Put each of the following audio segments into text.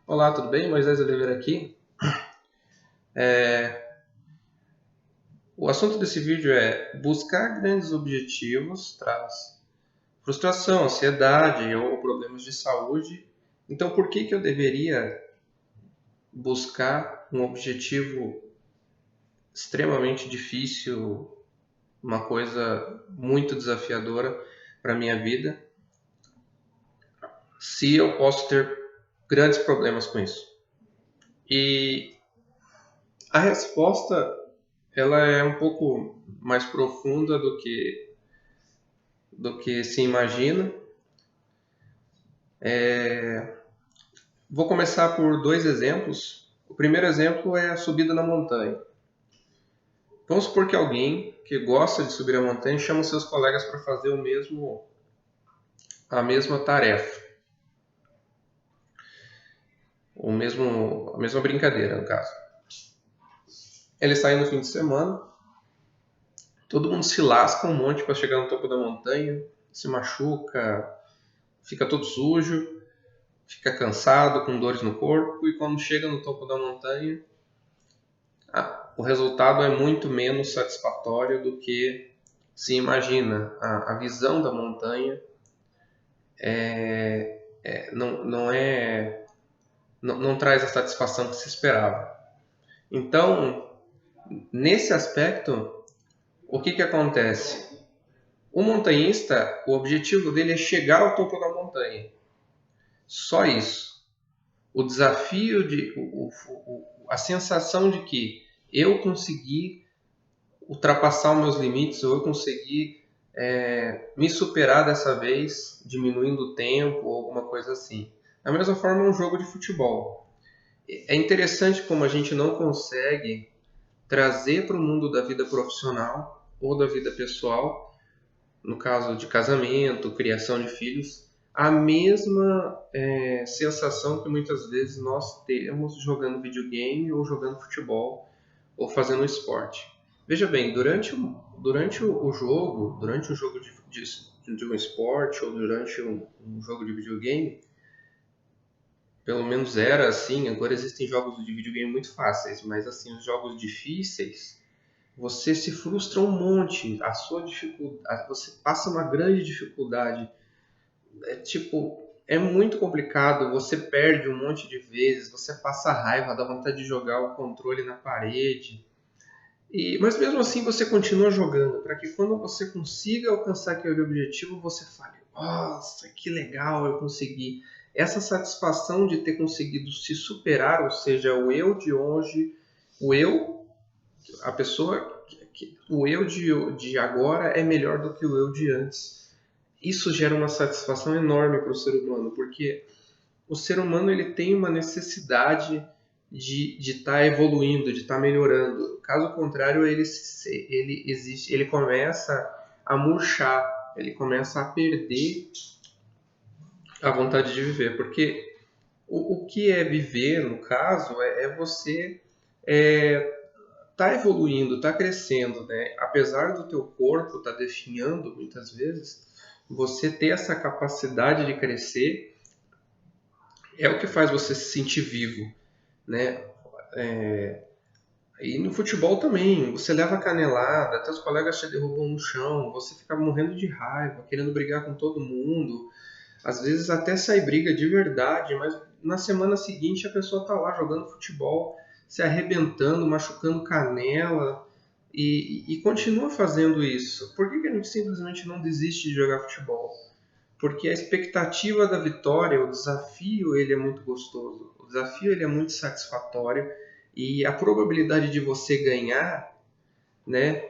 Olá, tudo bem? Moisés Oliveira aqui. O assunto desse vídeo é buscar grandes objetivos traz frustração, ansiedade ou problemas de saúde. Então, por que eu deveria buscar um objetivo extremamente difícil, uma coisa muito desafiadora para a minha vida, se eu posso ter grandes problemas com isso? E a resposta ela é um pouco mais profunda do que se imagina. Vou começar por dois exemplos. O primeiro exemplo é a subida na montanha. Vamos supor que alguém que gosta de subir a montanha chama seus colegas para fazer a mesma tarefa, a mesma brincadeira, no caso. Eles saem no fim de semana, todo mundo se lasca um monte para chegar no topo da montanha, se machuca, fica todo sujo, fica cansado, com dores no corpo, e quando chega no topo da montanha, o resultado é muito menos satisfatório do que se imagina. A visão da montanha não traz a satisfação que se esperava. Então, nesse aspecto, o que acontece? O montanhista, o objetivo dele é chegar ao topo da montanha. Só isso. O desafio, a sensação de que eu consegui ultrapassar os meus limites, ou eu consegui me superar dessa vez, diminuindo o tempo, ou alguma coisa assim. Da mesma forma, um jogo de futebol. É interessante como a gente não consegue trazer para o mundo da vida profissional ou da vida pessoal, no caso de casamento, criação de filhos, a mesma sensação que muitas vezes nós temos jogando videogame ou jogando futebol ou fazendo esporte. Veja bem, durante o jogo de um esporte ou durante um jogo de videogame, pelo menos era assim. Agora existem jogos de videogame muito fáceis, mas assim, os jogos difíceis, você se frustra um monte, a sua dificuldade, você passa uma grande dificuldade. É muito complicado, você perde um monte de vezes, você passa raiva, dá vontade de jogar o controle na parede. Mas mesmo assim você continua jogando, para que quando você consiga alcançar aquele objetivo, você fale: nossa, que legal, eu consegui. Essa satisfação de ter conseguido se superar, ou seja, o eu de hoje, o eu, a pessoa, o eu de agora é melhor do que o eu de antes. Isso gera uma satisfação enorme para o ser humano, porque o ser humano ele tem uma necessidade de estar evoluindo, de estar melhorando. Caso contrário, ele começa a murchar, ele começa a perder a vontade de viver. Porque o que é viver, no caso, é você tá evoluindo, tá crescendo, né? Apesar do teu corpo estar definhando muitas vezes, você ter essa capacidade de crescer é o que faz você se sentir vivo, né? E no futebol também, você leva canelada, até os colegas te derrubam no chão, você fica morrendo de raiva, querendo brigar com todo mundo, às vezes até sai briga de verdade, mas na semana seguinte a pessoa tá lá jogando futebol, se arrebentando, machucando canela e continua fazendo isso. Por que a gente simplesmente não desiste de jogar futebol? Porque a expectativa da vitória, o desafio, ele é muito gostoso. O desafio ele é muito satisfatório e a probabilidade de você ganhar, né,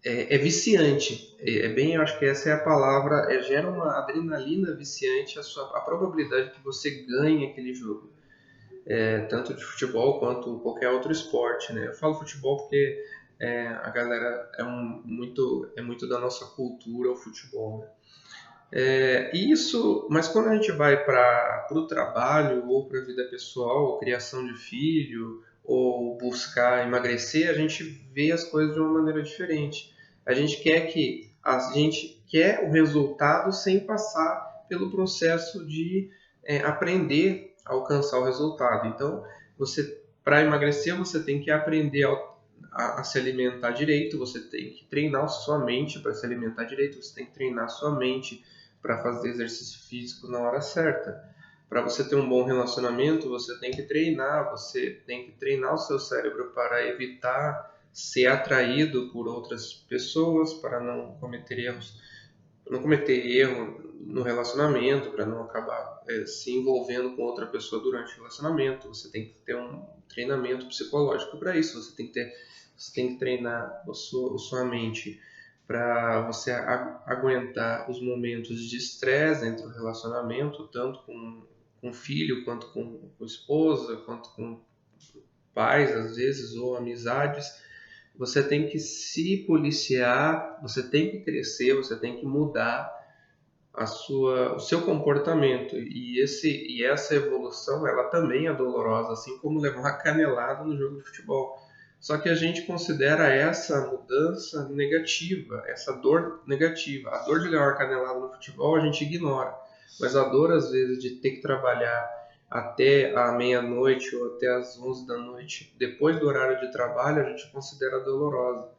é viciante. Bem, eu acho que essa é a palavra. Gera uma adrenalina viciante a probabilidade que você ganhe aquele jogo, tanto de futebol quanto qualquer outro esporte, né? Eu falo futebol porque a galera é muito da nossa cultura o futebol, né? Mas quando a gente vai para o trabalho ou para a vida pessoal, ou criação de filho, ou buscar emagrecer, a gente vê as coisas de uma maneira diferente. A gente quer o resultado sem passar pelo processo de aprender alcançar o resultado. Então, para emagrecer, você tem que aprender a se alimentar direito, você tem que treinar sua mente para se alimentar direito, você tem que treinar sua mente para fazer exercício físico na hora certa. Para você ter um bom relacionamento, você tem que treinar o seu cérebro para evitar ser atraído por outras pessoas, para não cometer erro no relacionamento, para não acabar se envolvendo com outra pessoa durante o relacionamento. Você tem que ter um treinamento psicológico para isso. Você tem que treinar sua mente para você aguentar os momentos de estresse dentro do relacionamento, tanto com filho, quanto com esposa, quanto com pais, às vezes, ou amizades. Você tem que se policiar, você tem que crescer, você tem que mudar o seu comportamento. E essa evolução, ela também é dolorosa, assim como levar uma canelada no jogo de futebol. Só que a gente considera essa mudança negativa, essa dor negativa. A dor de levar uma canelada no futebol a gente ignora, mas a dor, às vezes, de ter que trabalhar até a meia-noite ou até as 11 da noite, depois do horário de trabalho, a gente considera dolorosa.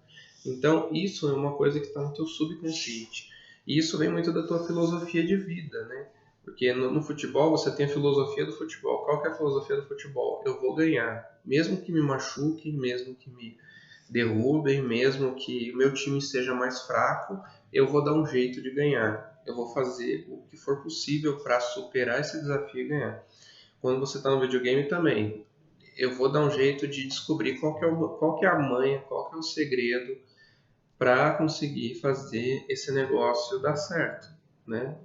Então, isso é uma coisa que está no teu subconsciente. E isso vem muito da tua filosofia de vida, né? Porque no futebol você tem a filosofia do futebol. Qual que é a filosofia do futebol? Eu vou ganhar, mesmo que me machuquem, mesmo que me derrubem, mesmo que o meu time seja mais fraco, eu vou dar um jeito de ganhar. Eu vou fazer o que for possível para superar esse desafio e ganhar. Quando você está no videogame também, eu vou dar um jeito de descobrir qual que é a manha, qual que é o segredo para conseguir fazer esse negócio dar certo, né?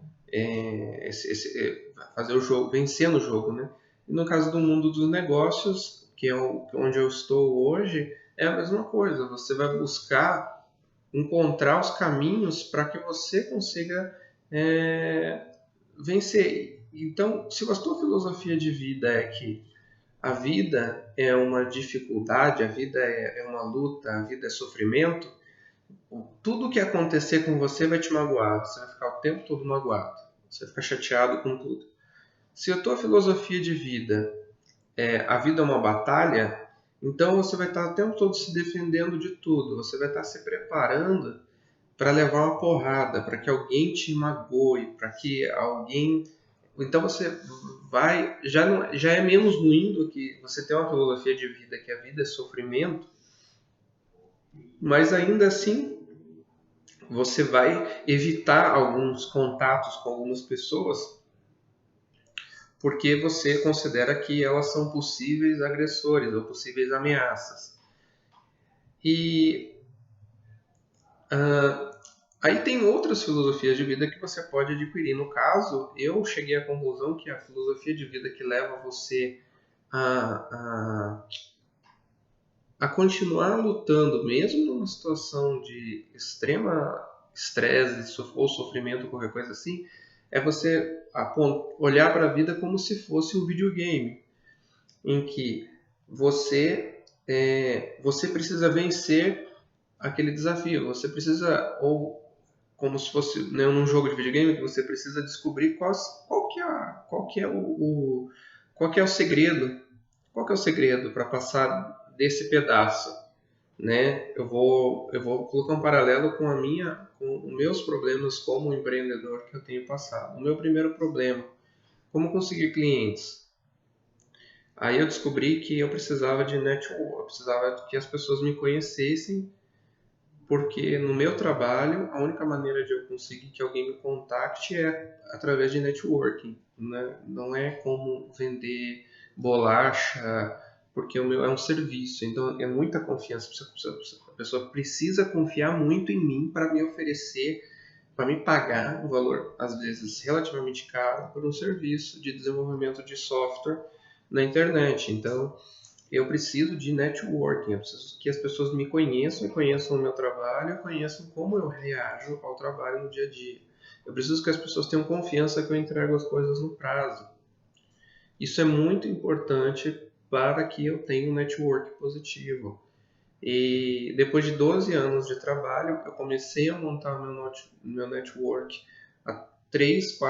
Fazer o jogo, vencer no jogo, né? E no caso do mundo dos negócios, que é onde eu estou hoje, é a mesma coisa. Você vai buscar encontrar os caminhos para que você consiga vencer. Então, se a sua filosofia de vida é que a vida é uma dificuldade, a vida é uma luta, a vida é sofrimento, tudo que acontecer com você vai te magoar, você vai ficar o tempo todo magoado, você vai ficar chateado com tudo. Se a tua filosofia de vida a vida é uma batalha, então você vai estar o tempo todo se defendendo de tudo, você vai estar se preparando para levar uma porrada, para que alguém te magoe, para que alguém... Então você já é menos ruim do que você ter uma filosofia de vida, que a vida é sofrimento, mas ainda assim você vai evitar alguns contatos com algumas pessoas porque você considera que elas são possíveis agressores ou possíveis ameaças. E aí tem outras filosofias de vida que você pode adquirir. No caso, eu cheguei à conclusão que a filosofia de vida que leva você a continuar lutando, mesmo numa situação de extrema estresse ou sofrimento, qualquer coisa assim, é você olhar para a vida como se fosse um videogame, em que você precisa vencer aquele desafio. Você precisa, ou como se fosse, né, num jogo de videogame, que você precisa descobrir qual que é o segredo. Qual que é o segredo para passar desse pedaço, né? Eu vou colocar um paralelo com os meus problemas como empreendedor que eu tenho passado. O meu primeiro problema, como conseguir clientes? Aí eu descobri que eu precisava de network, eu precisava que as pessoas me conhecessem, porque no meu trabalho a única maneira de eu conseguir que alguém me contacte é através de networking, né? Não é como vender bolacha, porque o meu é um serviço, então é muita confiança. A pessoa precisa confiar muito em mim para me oferecer, para me pagar um valor, às vezes relativamente caro, por um serviço de desenvolvimento de software na internet. Então, eu preciso de networking, eu preciso que as pessoas me conheçam e conheçam o meu trabalho, conheçam como eu reajo ao trabalho no dia a dia. Eu preciso que as pessoas tenham confiança que eu entrego as coisas no prazo. Isso é muito importante para que eu tenha um network positivo. E depois de 12 anos de trabalho, eu comecei a montar meu network há 3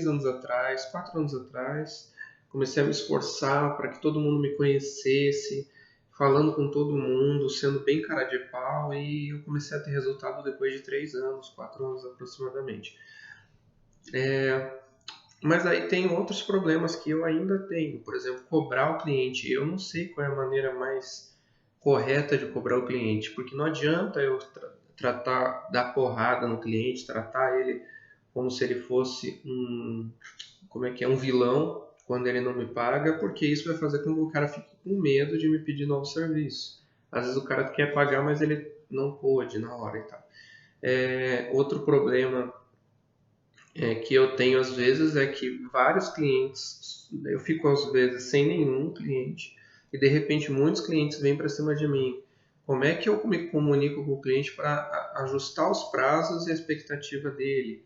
anos atrás, 4 anos atrás. comecei a me esforçar para que todo mundo me conhecesse, falando com todo mundo, sendo bem cara de pau, e eu comecei a ter resultado depois de 3 anos, 4 anos aproximadamente. Mas aí tem outros problemas que eu ainda tenho. Por exemplo, cobrar o cliente. Eu não sei qual é a maneira mais correta de cobrar o cliente, porque não adianta eu tratar, dar porrada no cliente, tratar ele como se ele fosse um vilão quando ele não me paga, porque isso vai fazer com que o cara fique com medo de me pedir novo serviço. Às vezes o cara quer pagar, mas ele não pôde na hora e tal. Outro problema que eu tenho às vezes é que vários clientes, eu fico às vezes sem nenhum cliente e de repente muitos clientes vêm para cima de mim. Como é que eu me comunico com o cliente para ajustar os prazos e a expectativa dele,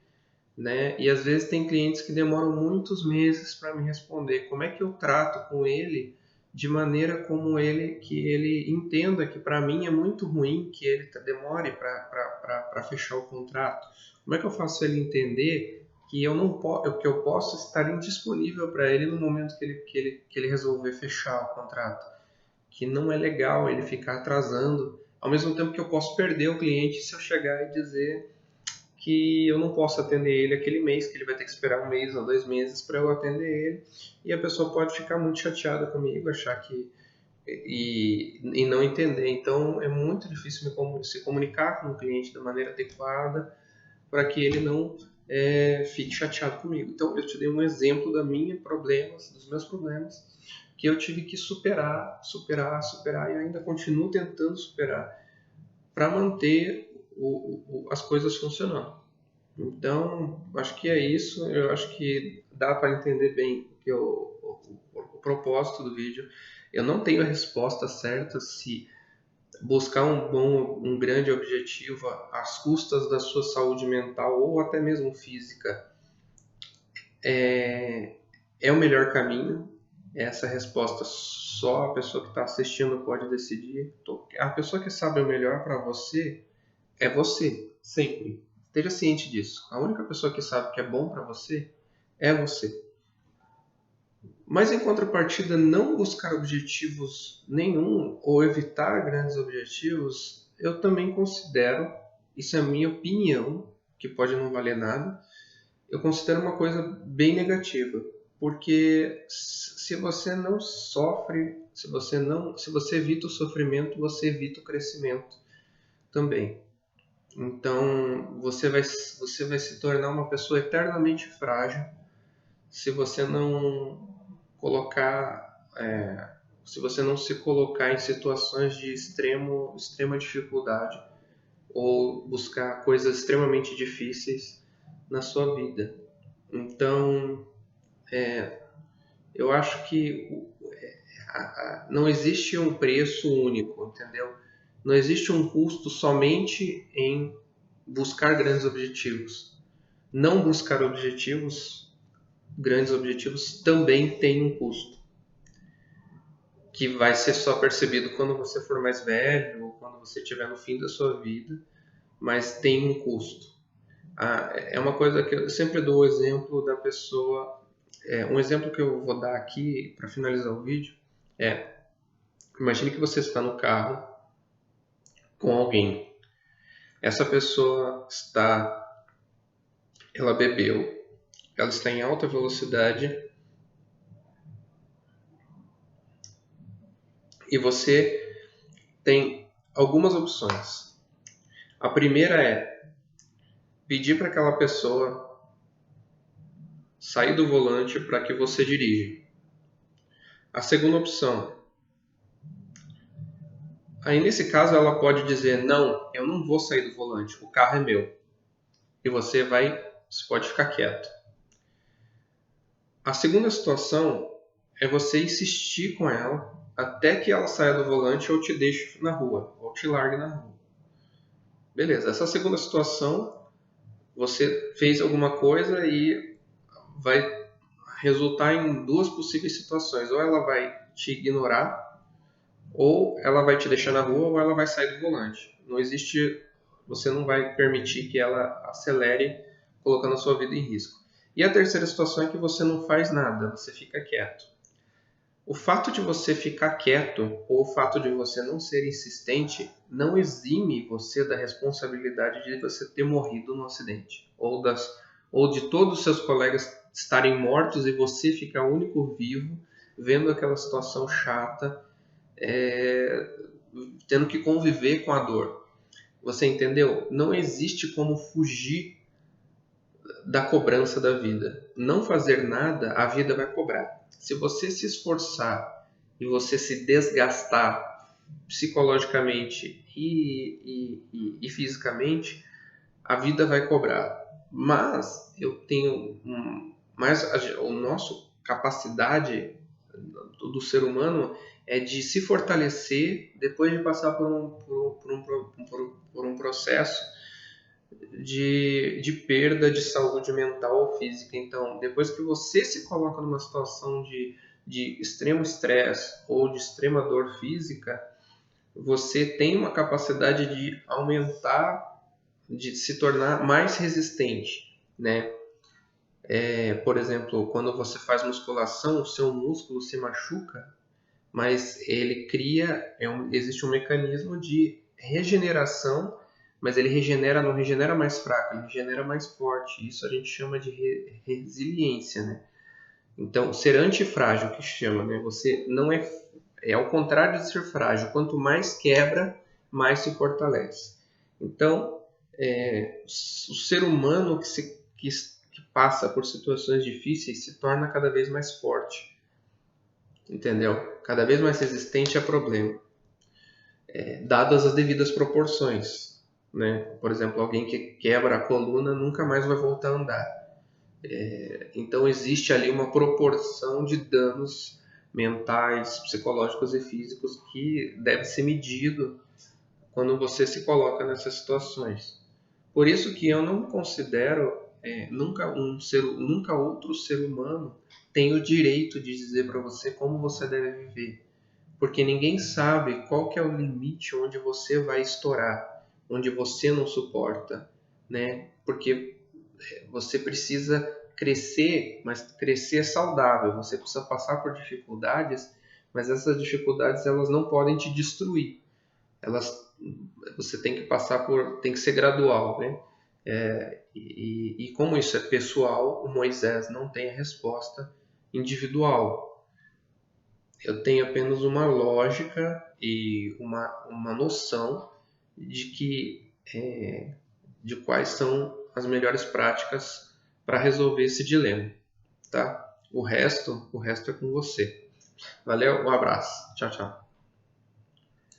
né? E às vezes tem clientes que demoram muitos meses para me responder. Como é que eu trato com ele de maneira como que ele entenda que para mim é muito ruim que ele demore para fechar o contrato? Como é que eu faço ele entender que eu não que eu posso estar indisponível para ele no momento que ele resolver fechar o contrato? Que não é legal ele ficar atrasando, ao mesmo tempo que eu posso perder o cliente se eu chegar e dizer que eu não posso atender ele aquele mês, que ele vai ter que esperar 1 mês ou 2 meses para eu atender ele, e a pessoa pode ficar muito chateada comigo, achar que e não entender. Então é muito difícil se comunicar com o cliente da maneira adequada para que ele não fique chateado comigo. Então eu te dei um exemplo dos meus problemas, que eu tive que superar e ainda continuo tentando superar para manter as coisas funcionando. Então, acho que é isso. Eu acho que dá para entender bem o propósito do vídeo. Eu não tenho a resposta certa se buscar um grande objetivo às custas da sua saúde mental ou até mesmo física é o melhor caminho. Essa resposta só a pessoa que está assistindo pode decidir. A pessoa que sabe o melhor para você é você, sempre. Esteja ciente disso. A única pessoa que sabe que é bom para você é você. Mas em contrapartida, não buscar objetivos nenhum ou evitar grandes objetivos, eu também considero, isso é a minha opinião, que pode não valer nada, eu considero uma coisa bem negativa. Porque se você não sofre, se você evita o sofrimento, você evita o crescimento também. Então, você vai se tornar uma pessoa eternamente frágil se você não se você não se colocar em situações de extrema dificuldade ou buscar coisas extremamente difíceis na sua vida. Então, eu acho que não existe um preço único, entendeu? Não existe um custo somente em buscar grandes objetivos. Não buscar grandes objetivos, também tem um custo, que vai ser só percebido quando você for mais velho ou quando você estiver no fim da sua vida, mas tem um custo. É uma coisa que eu sempre dou o exemplo da pessoa. Um exemplo que eu vou dar aqui para finalizar o vídeo é: imagine que você está no carro com alguém. Essa pessoa ela bebeu, ela está em alta velocidade e você tem algumas opções. A primeira é pedir para aquela pessoa sair do volante para que você dirija. A segunda opção, aí nesse caso ela pode dizer: não, eu não vou sair do volante, o carro é meu. E você pode ficar quieto. A segunda situação é você insistir com ela até que ela saia do volante ou te deixe na rua, ou te largue na rua. Beleza, essa segunda situação, você fez alguma coisa e vai resultar em 2 possíveis situações. Ou ela vai te ignorar, ou ela vai te deixar na rua, ou ela vai sair do volante. Você não vai permitir que ela acelere, colocando a sua vida em risco. E a terceira situação é que você não faz nada, você fica quieto. O fato de você ficar quieto ou o fato de você não ser insistente não exime você da responsabilidade de você ter morrido no acidente ou de todos os seus colegas estarem mortos e você ficar o único vivo vendo aquela situação chata, tendo que conviver com a dor. Você entendeu? Não existe como fugir da cobrança da vida. Não fazer nada, a vida vai cobrar. Se você se esforçar e você se desgastar psicologicamente e fisicamente, a vida vai cobrar. Mas eu tenho mais a nossa capacidade do ser humano é de se fortalecer depois de passar por um processo de perda de saúde mental ou física. Então, depois que você se coloca numa situação de extremo estresse ou de extrema dor física, você tem uma capacidade de aumentar, de se tornar mais resistente, né? Por exemplo, quando você faz musculação, o seu músculo se machuca, mas ele cria, existe um mecanismo de regeneração, mas ele não regenera mais fraco, ele regenera mais forte. Isso a gente chama de resiliência, né? Então, ser antifrágil que chama, né? Você não é ao contrário de ser frágil. Quanto mais quebra, mais se fortalece. Então, o ser humano que passa por situações difíceis se torna cada vez mais forte, entendeu? Cada vez mais resistente a problema, dadas as devidas proporções, né? Por exemplo, alguém que quebra a coluna nunca mais vai voltar a andar. Então existe ali uma proporção de danos mentais, psicológicos e físicos que deve ser medido quando você se coloca nessas situações. Por isso que eu não considero nunca outro ser humano tem o direito de dizer para você como você deve viver, porque ninguém sabe qual que é o limite onde você vai estourar, onde você não suporta, né? Porque você precisa crescer, mas crescer saudável. Você precisa passar por dificuldades, mas essas dificuldades elas não podem te destruir. Você tem que tem que ser gradual, né? E como isso é pessoal, o Moisés não tem a resposta individual. Eu tenho apenas uma lógica e uma noção de quais são as melhores práticas para resolver esse dilema, tá? O resto é com você. Valeu, um abraço. Tchau, tchau.